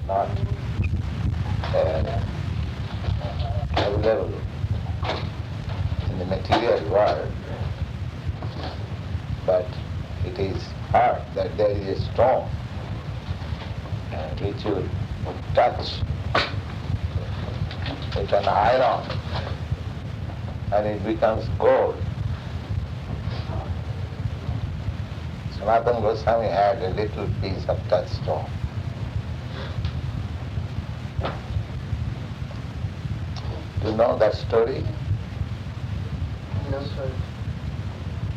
not available in the material world, but it is heard that there is a stone which you touch with an iron and it becomes gold. Sanatana Goswami had a little piece of touchstone. Do you know that story? No, sir.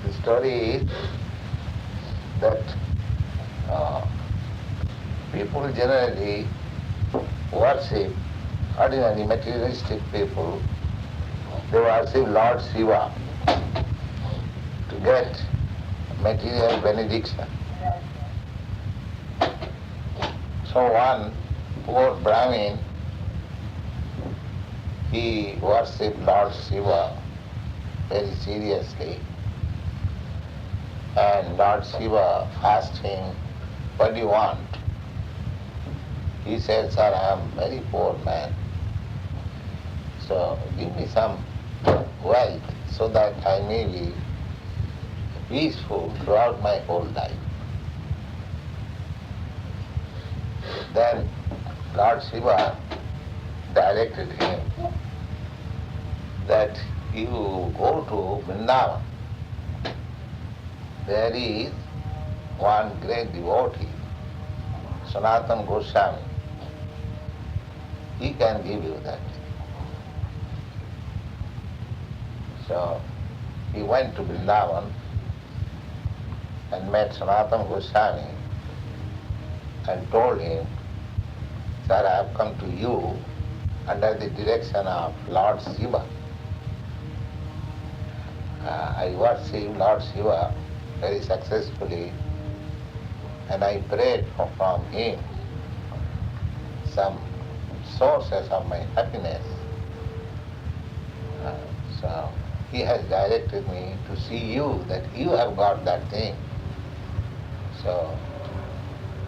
The story is that people generally worship, ordinary materialistic people, they worship Lord Shiva to get material benediction. So one poor Brahmin, he worshipped Lord Shiva very seriously. And Lord Shiva asked him, what do you want? He said, sir, I am a very poor man. So give me some wealth so that I may be peaceful throughout my whole life. Then Lord Shiva directed him that you go to Vrindavan. There is one great devotee, Sanatana Goswami. He can give you that. So he went to Vrindavan and met Sanatana Goswami and told him, sir, I have come to you under the direction of Lord Shiva. I worship Lord Shiva very successfully and I prayed from him some sources of my happiness. So he has directed me to see you, that you have got that thing. So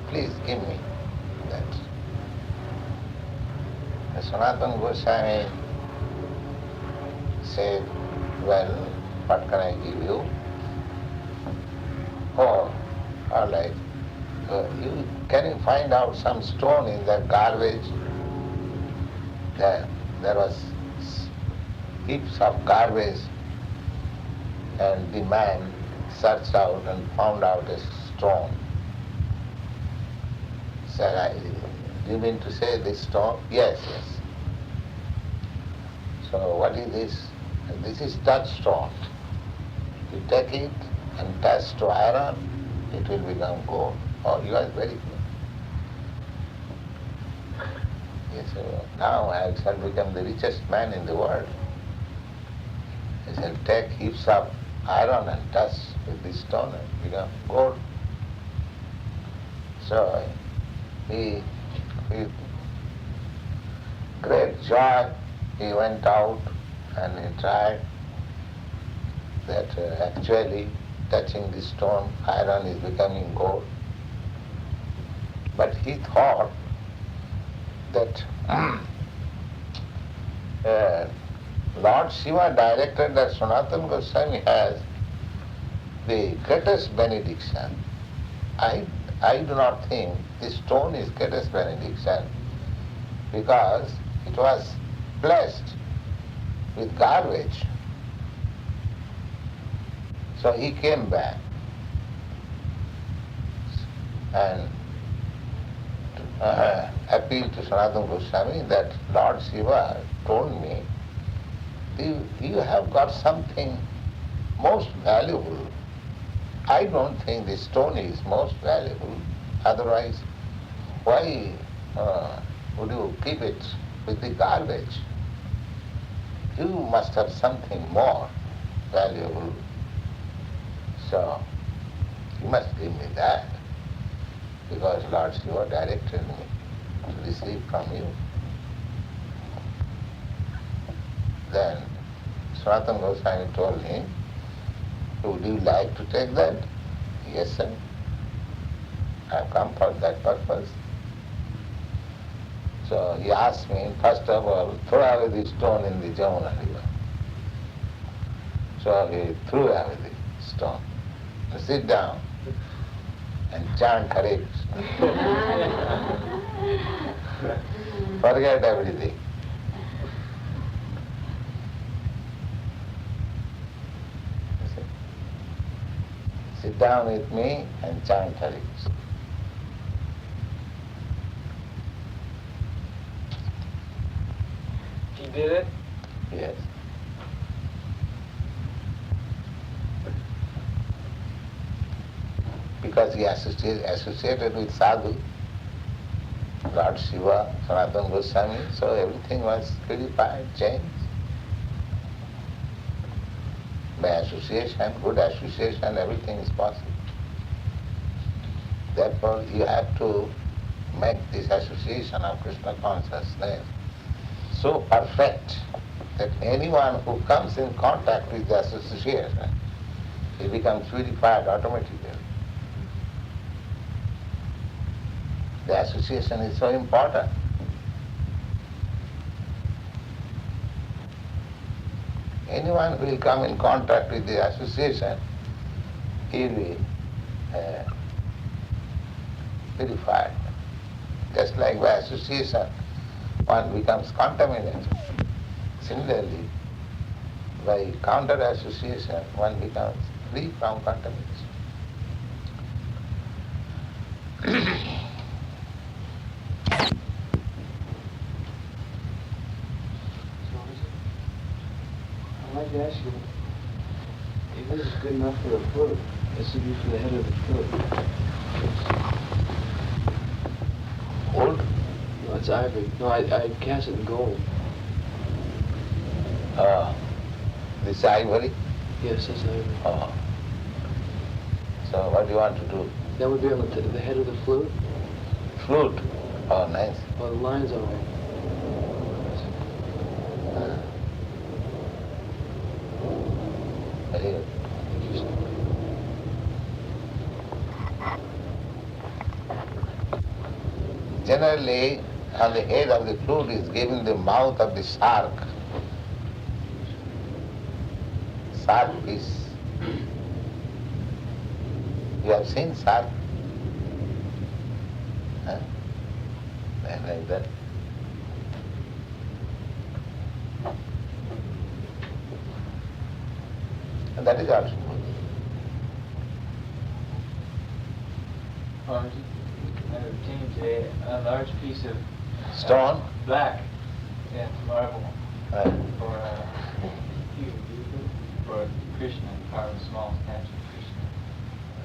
please give me that. And Sanatana Goswami said, well, what can I give you? Oh, all right. Can you find out some stone in that garbage? There was heaps of garbage, and the man searched out and found out a stone. Said, do you mean to say this stone? Yes, yes. So what is this? This is touchstone. You take it and touch to iron, it will become gold. Oh, you are very good. Yes, now I shall become the richest man in the world. I shall take heaps of iron and touch with this stone and become gold. So he, with great joy, he went out and he tried that actually touching the stone, iron is becoming gold. But he thought that Lord Shiva directed that Sanatana Goswami has the greatest benediction. I do not think this stone is greatest benediction because it was blessed with garbage. So he came back and appealed to Sanatana Goswami that Lord Shiva told me, you have got something most valuable. I don't think this stone is most valuable. Otherwise, why would you keep it with the garbage? You must have something more valuable. So you must give me that, because Lord Shiva directed me to receive from you. Then Sanatana Goswami told him, would you like to take that? Yes, sir. I have come for that purpose. So he asked me, first of all, throw away the stone in the Jamuna river. So he threw away the stone. Sit down and chant Hare Krishna. Forget everything. Sit down with me and chant Hare Krishna. He did it? Yes. Because he associated with sadhu, Lord Shiva, Sanatana Goswami, so everything was purified, changed. By association, good association, everything is possible. Therefore, you have to make this association of Krishna consciousness so perfect that anyone who comes in contact with the association, he becomes purified automatically. The association is so important. Anyone who will come in contact with the association, he will be purified. Just like by association, one becomes contaminated. Similarly, by counter association, one becomes free from contamination. I'd like to ask you, if this is good enough for a flute, this would be for the head of the flute. Gold? No, it's ivory. No, I cast it in gold. This ivory? Yes, that's ivory. So what do you want to do? That would be on the head of the flute? Flute? Oh, nice. Oh, the line's all right. Very good. Generally, on the head of the flute is given the mouth of the shark. Shark fish. You have seen shark? Huh? Like that. And that is also good. I obtained a large piece of Stone? black marble Right. for Krishna, carve a small statue of Krishna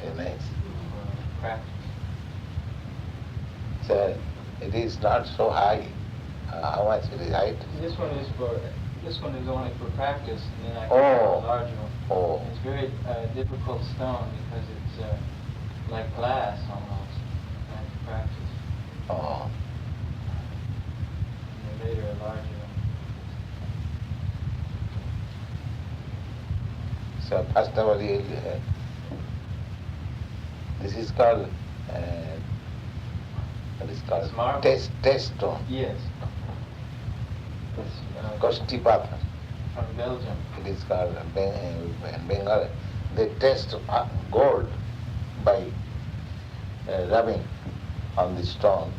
Very nice. for practice. So it is not so high. How much it is height? This one is only for practice, and then I Oh. can a larger one. Oh, It's very difficult stone because it's like glass almost. I have to practice. oh. And then later a larger one. So first of all, this is called, what is called? It's marble? Test stone. Yes. It's Kostipata. from Belgium. It is called in Bengal. They test gold by rubbing on the stone.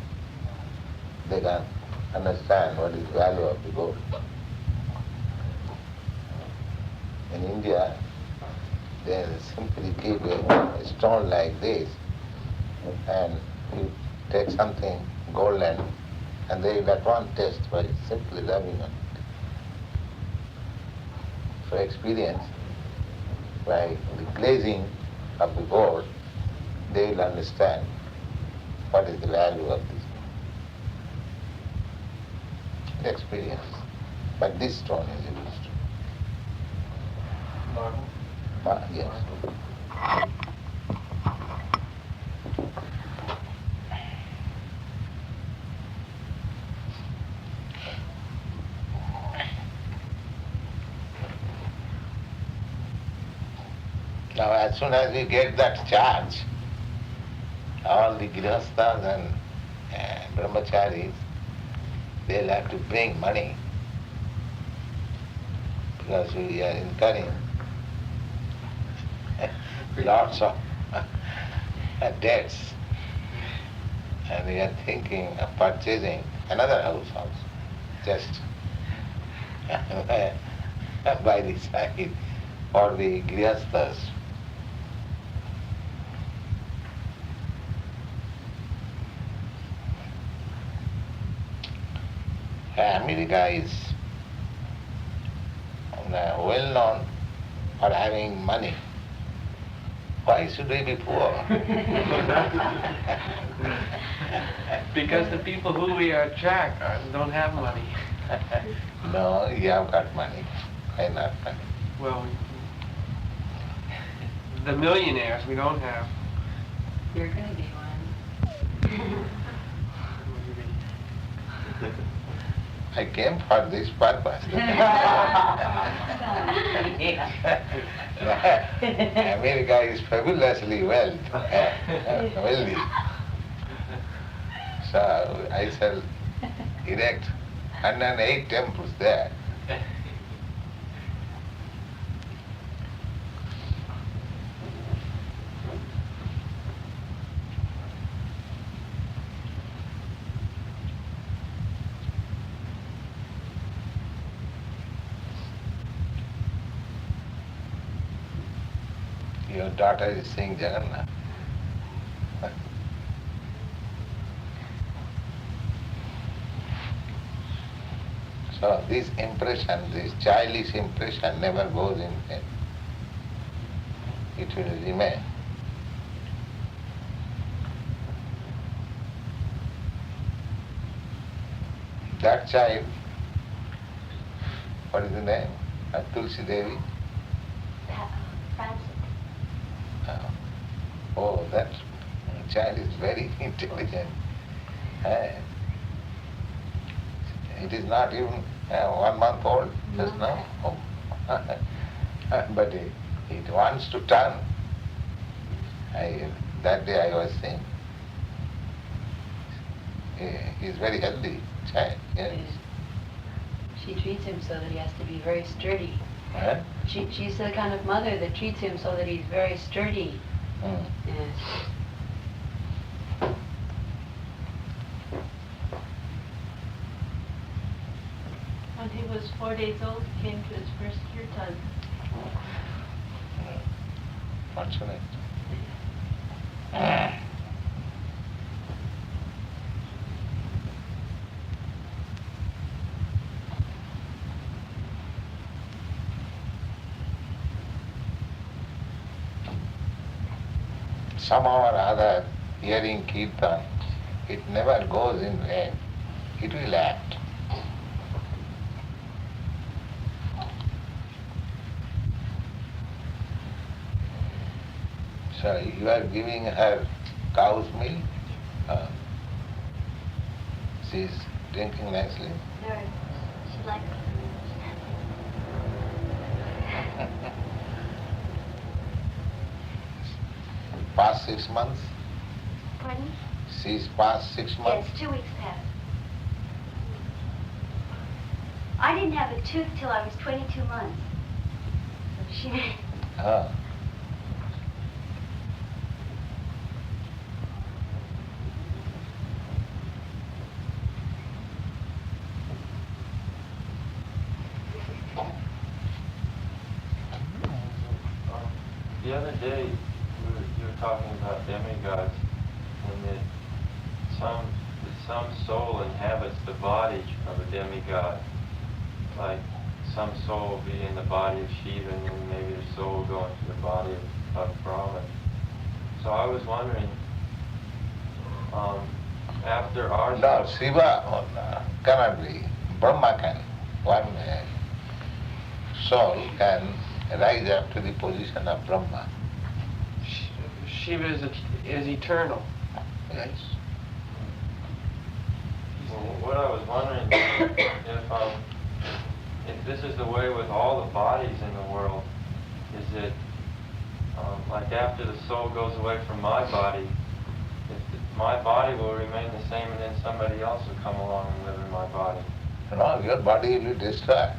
They can understand what is the value of the gold. In India, they simply keep a stone like this, and you take something golden, and they will at once test by simply rubbing on it. So experience, by the glazing of the gold, they will understand what is the value of this experience. But this stone is used. Marble. Yes. Now, as soon as we get that charge, all the grihasthas and brahmacharis, they'll have to bring money because we are incurring lots of debts, and we are thinking of purchasing another house also, just by the side for the grihasthas. America is well known for having money. Why should we be poor? Because the people who we attract don't have money. No, you have got money. I not money. Well, the millionaires we don't have. You're gonna be one. I came for this purpose. America is fabulously wealthy. So I shall erect 108 temples there. Your daughter is seeing Jagannath. So this impression, this childish impression never goes in vain. It will remain. That child, what is the name? Tulsi Devi? Francis. Oh, that child is very intelligent. It is not even 1 month old just now. Oh. But it wants to turn. That day I was saying, he is very healthy child. Yes. She treats him so that he has to be very sturdy. Huh? She's the kind of mother that treats him so that he's very sturdy. Mm. Yes. When he was 4 days old, he came to his first kirtan. Fortunate. Somehow or other, hearing kirtan, it never goes in vain. It will act. So you are giving her cow's milk. She is drinking nicely. Very. She likes it. Past 6 months? Pardon? She's past 6 months? Yes, 2 weeks past. I didn't have a tooth till I was 22 months. So she... Ah. The other day, you were talking about demigods, and that some soul inhabits the body of a demigod. Like some soul will be in the body of Shiva, and then maybe the soul will go into the body of Brahman. So I was wondering, after our No, Shiva cannot be. Brahma can. One soul can rise up to the position of Brahma. Shiva is eternal. Yes. Well, what I was wondering if this is the way with all the bodies in the world, is it like after the soul goes away from my body, if my body will remain the same and then somebody else will come along and live in my body. No, your body will be destroyed.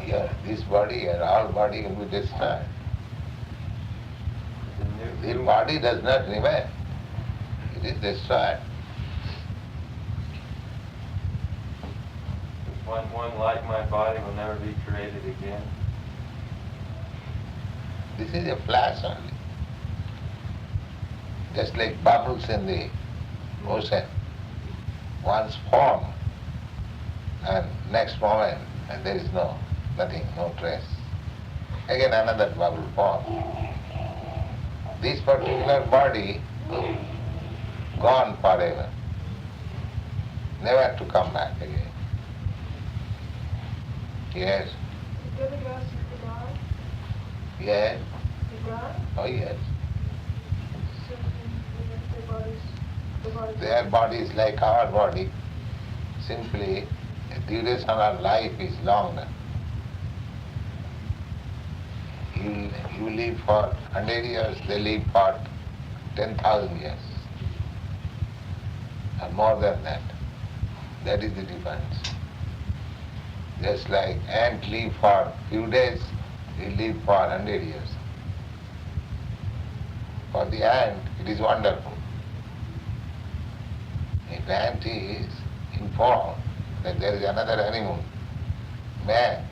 Here, this body and all body will be destroyed. The body does not remain. It is destroyed. One like my body will never be created again. This is a flash only. Just like bubbles in the ocean. Once form and next moment and there is nothing, no trace. Again another bubble form. This particular body gone forever. Never to come back again. Yes. The demigods is the God? Yes. The God? Oh yes. So their bodies... Their body is like our body. Simply, the duration of life is longer. You live for 100 years, they live for 10,000 years. Or more than that. That is the difference. Just like ant live for few days, we live for 100 years. For the ant, it is wonderful. If ant is informed that there is another animal, man,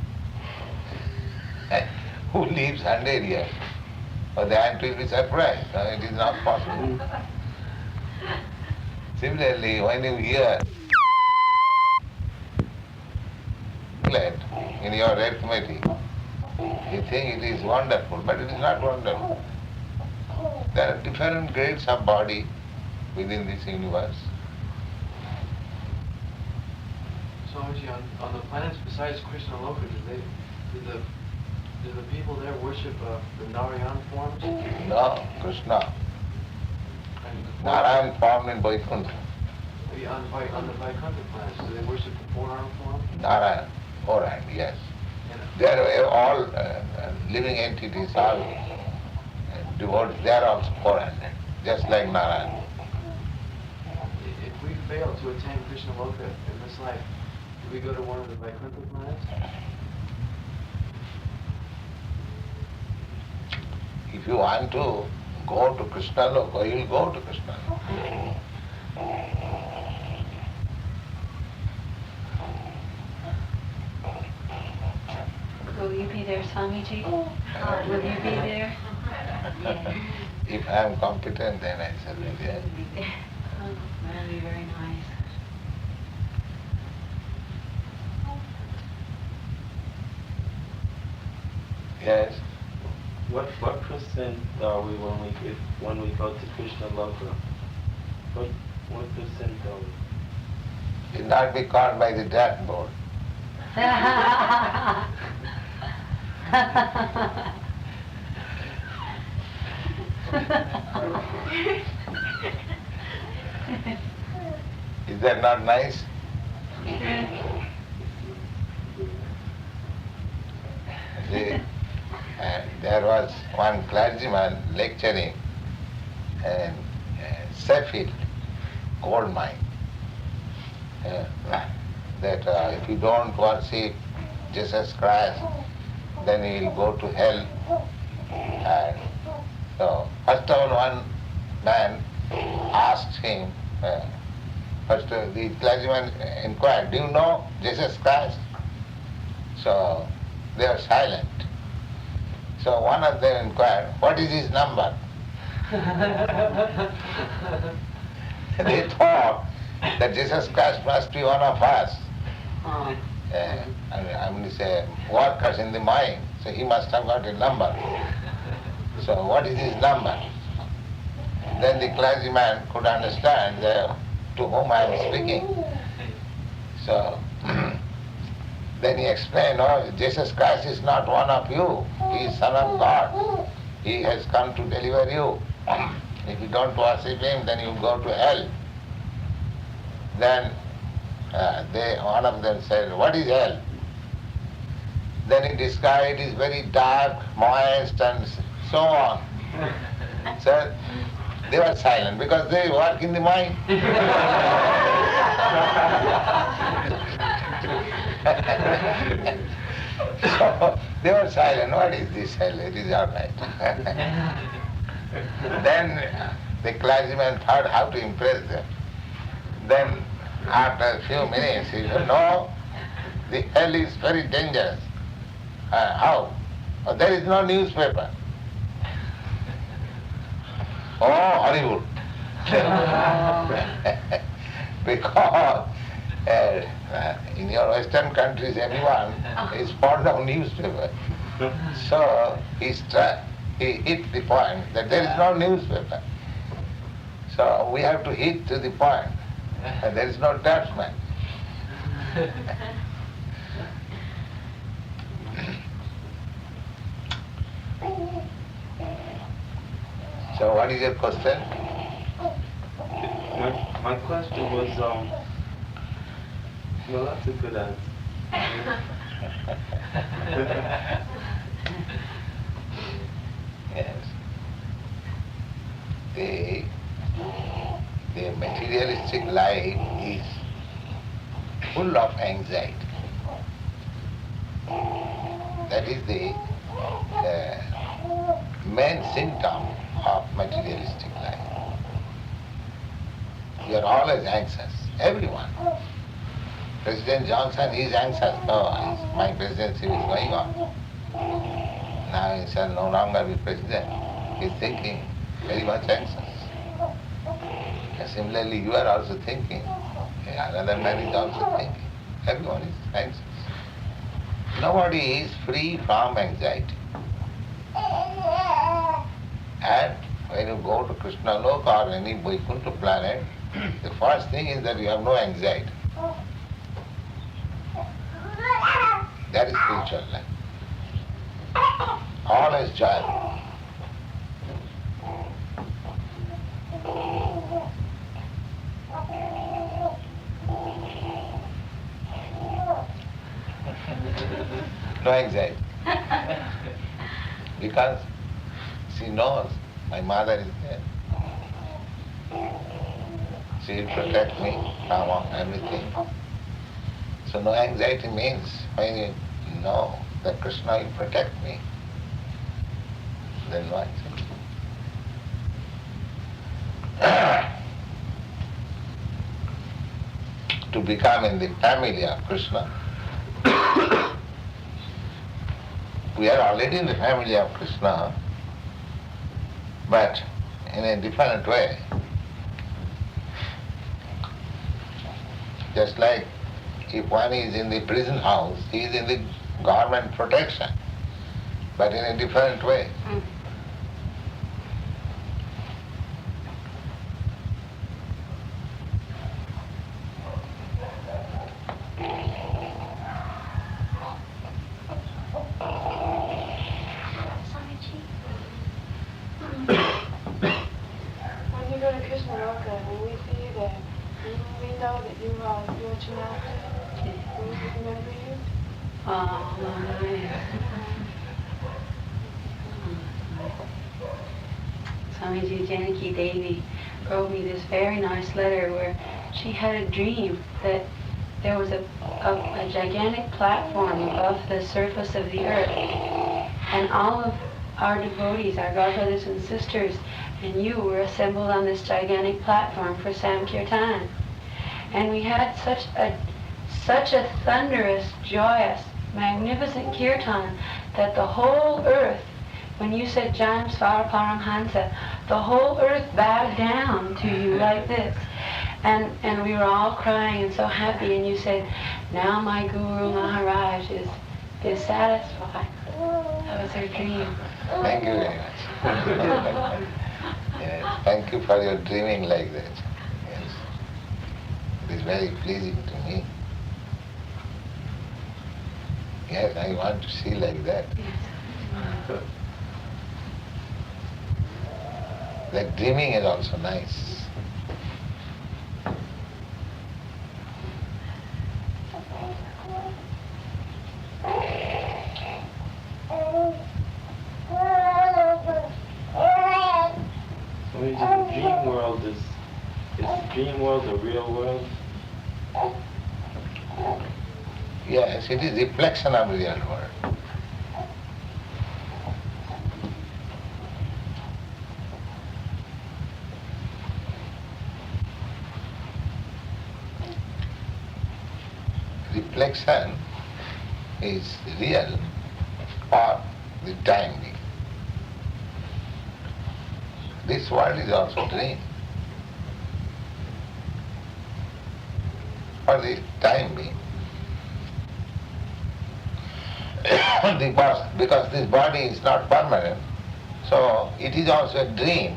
who lives 100 years, for the ant will be surprised. No, it is not possible. Similarly, when you hear in your arithmetic, you think it is wonderful, but it is not wonderful. There are different grades of body within this universe. Swamiji, on the planets besides Krishna Loka, do the people there worship the Narayan forms? No, Krishna. Narayan formed in Vaikuntha. On the Vaikuntha planets, do they worship the four-arm form? Narayan, four-hand, yes. They are all living entities, all devotees, they are also four-handed, just like Narayan. If we fail to attain Krishna Loka in this life, do we go to one of the Vaikuntha planets? If you want to go to Krishna Loka, you will go to Krishna Loka. Will you be there, Swamiji? Will you be there? Yeah. If I am competent, then I shall be there. Oh, that'll be very nice. Yes. What percent are we when we go to Krishna Loka? What percent are we? You'll not be caught by the dashboard. Is that not nice? There was one clergyman lecturing in Sheffield gold mine. That if you don't worship Jesus Christ, then you will go to hell. And so, first of all, one man asked him, first the clergyman inquired, do you know Jesus Christ? So, they were silent. So one of them inquired, what is his number? They thought that Jesus Christ must be one of us. I mean, say, workers in the mine, so he must have got a number. So what is his number? Then the clergyman could understand to whom I am speaking. So then he explained, oh, Jesus Christ is not one of you. He is Son of God. He has come to deliver you. If you don't worship him, then you go to hell. Then one of them said, what is hell? Then he described it is very dark, moist, and so on. So They were silent because they work in the mind. So they were silent. What is this? It is all right. Then the clergyman thought how to impress them. Then after a few minutes he said, no, the hell is very dangerous. How? Oh, there is no newspaper. Oh, horrible. Because in your Western countries everyone is fond of newspaper. So he hit the point that there is no newspaper. So we have to hit to the point. And there is no attachment. So what is your question? My question was, well, that's a good answer. Yes. The materialistic life is full of anxiety. That is the main symptom of materialistic life. You are always anxious, everyone. President Johnson is anxious. Oh, my presidency is going on. Now he shall no longer be president. He is thinking very much anxious. And similarly, you are also thinking. Another man is also thinking. Everyone is anxious. Nobody is free from anxiety. And when you go to Krishna Loka or any Vaikuntha planet, the first thing is that you have no anxiety. That is spiritual life. All is joy. No anxiety. Because she knows my mother is there. She will protect me from everything. So no anxiety means when you know that Krishna will protect me, then no anxiety. To become in the family of Krishna, we are already in the family of Krishna, but in a different way. Just like if one is in the prison house, he is in the government protection, but in a different way. When you go to Krishna Loka, when we see you there, we know that you're a chant. Will we remember you? Oh, Swamiji Janaki Devi wrote me this very nice letter where she had a dream that there was a gigantic platform above the surface of the earth, and all of our devotees, our godbrothers and sisters, and you were assembled on this gigantic platform for Sankirtan. And we had such a thunderous, joyous, magnificent kirtan that the whole earth, when you said Jan Svar Paramhansa, the whole earth bowed down to you like this. And we were all crying and so happy, and you said, now my Guru Maharaj is satisfied. That was her dream. Thank you very much. Yes, thank you for your dreaming like that. Yes. It is very pleasing to me. Yes, I want to see like that. Like dreaming is also nice. So the dream world is the dream world the real world? Yes, it is reflection of real world. Reflection is real or the time being. This world is also dream. For the time being. Because this body is not permanent, so it is also a dream.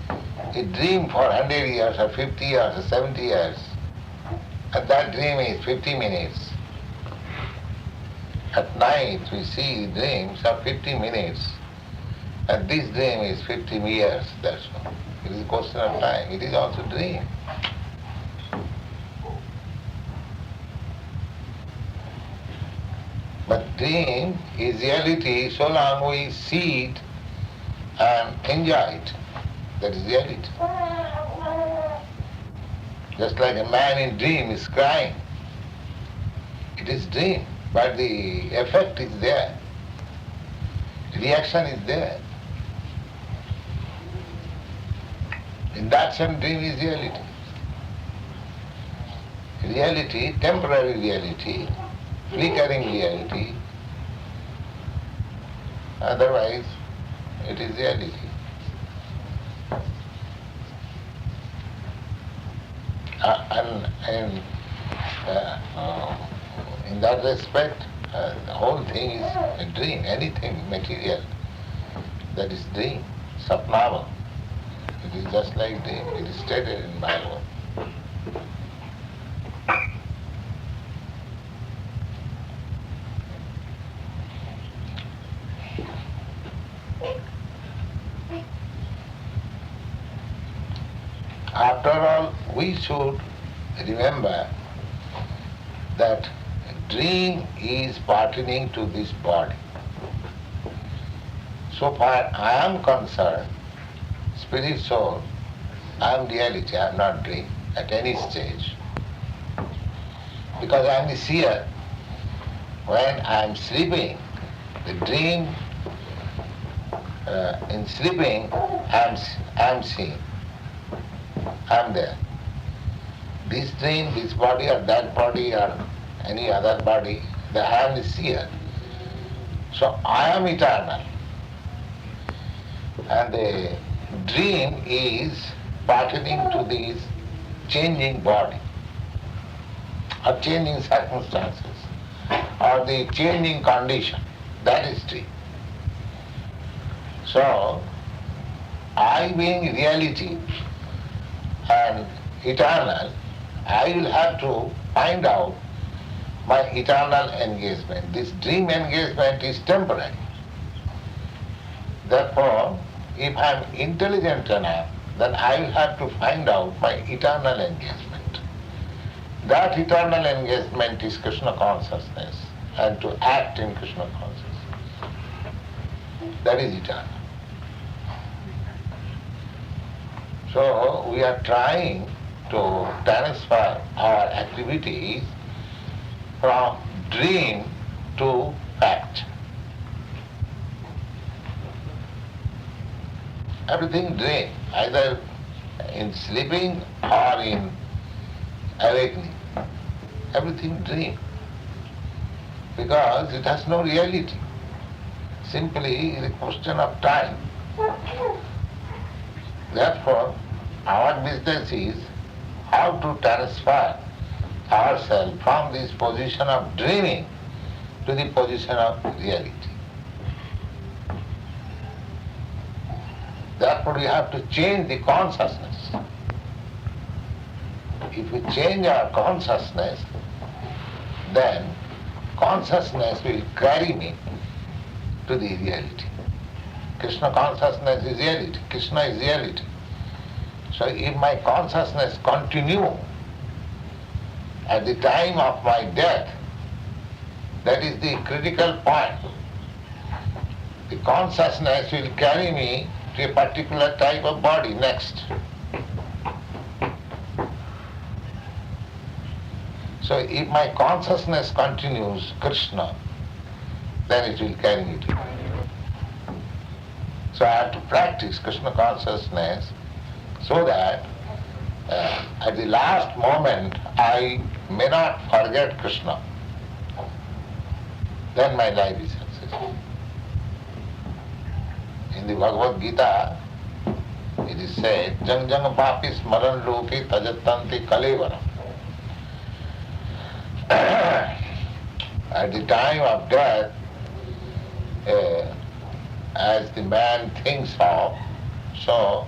A dream for 100 years or 50 years or 70 years. And that dream is 50 minutes. At night we see dreams of 50 minutes. And this dream is 50 years, that's all. It is a question of time. It is also dream. But dream is reality so long we see it and enjoy it. That is reality. Just like a man in dream is crying. It is dream, but the effect is there. Reaction is there. In that sense, dream is reality. Reality, temporary reality, flickering reality. Otherwise, it is reality. And in that respect, the whole thing is a dream. Anything material that is dream, sapnava. It is just like dream. It is stated in Bible. After all, we should remember that dream is pertaining to this body. So far I am concerned, spirit soul, I am reality, I am not dream at any stage. Because I am the seer. When I am sleeping, the dream, in sleeping, I am seeing. I am there. This dream, this body or that body or any other body, I am the seer. So I am eternal. And the dream is pertaining to this changing body or changing circumstances or the changing condition. That is dream. So, I being reality and eternal, I will have to find out my eternal engagement. This dream engagement is temporary. Therefore, if I am intelligent enough, then I will have to find out my eternal engagement. That eternal engagement is Krishna consciousness, and to act in Krishna consciousness. That is eternal. So we are trying to transfer our activities from dream to fact. Everything dream, either in sleeping or in awakening. Everything dream. Because it has no reality. Simply is a question of time. Therefore, our business is how to transfer ourselves from this position of dreaming to the position of reality. Therefore, we have to change the consciousness. If we change our consciousness, then consciousness will carry me to the reality. Krishna consciousness is reality. Krishna is reality. So if my consciousness continue at the time of my death, that is the critical point. The consciousness will carry me to a particular type of body next. So if my consciousness continues Krishna, then it will carry me to. So I have to practice Krishna consciousness so that at the last moment I may not forget Krishna. Then my life is successful. In the Bhagavad Gita, it is said, Jang jang papi smaran loke tajatanti kalevaram. At the time of death, as the man thinks of, so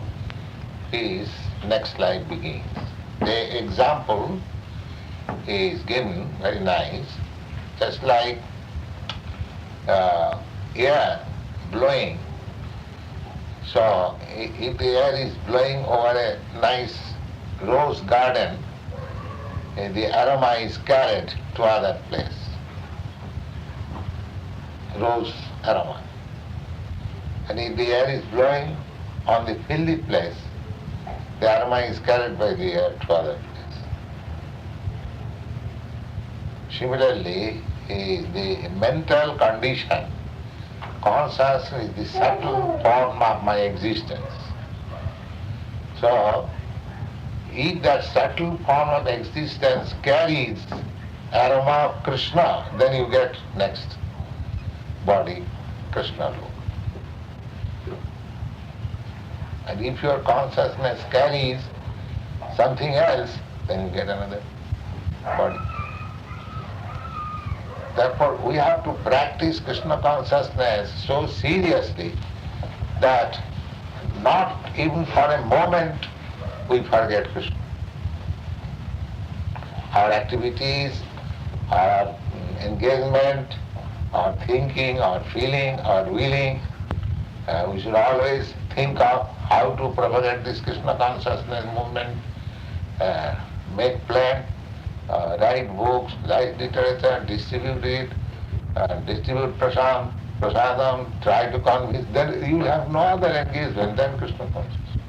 his next life begins. The example is given, very nice, just like air blowing. So if the air is blowing over a nice rose garden, the aroma is carried to other place. Rose aroma. And if the air is blowing on the filthy place, the aroma is carried by the air to other place. Similarly, the mental condition, consciousness is the subtle form of my existence. So, if that subtle form of existence carries aroma of Krishna, then you get next body, Krishna look. And if your consciousness carries something else, then you get another body. Therefore, we have to practice Krishna consciousness so seriously that not even for a moment we forget Krishna. Our activities, our engagement, our thinking, our feeling, our willing, we should always think of how to propagate this Krishna consciousness movement, make plan, write books, write literature, distribute it, distribute prasadam, try to convince. Then you will have no other engagement than Krishna consciousness.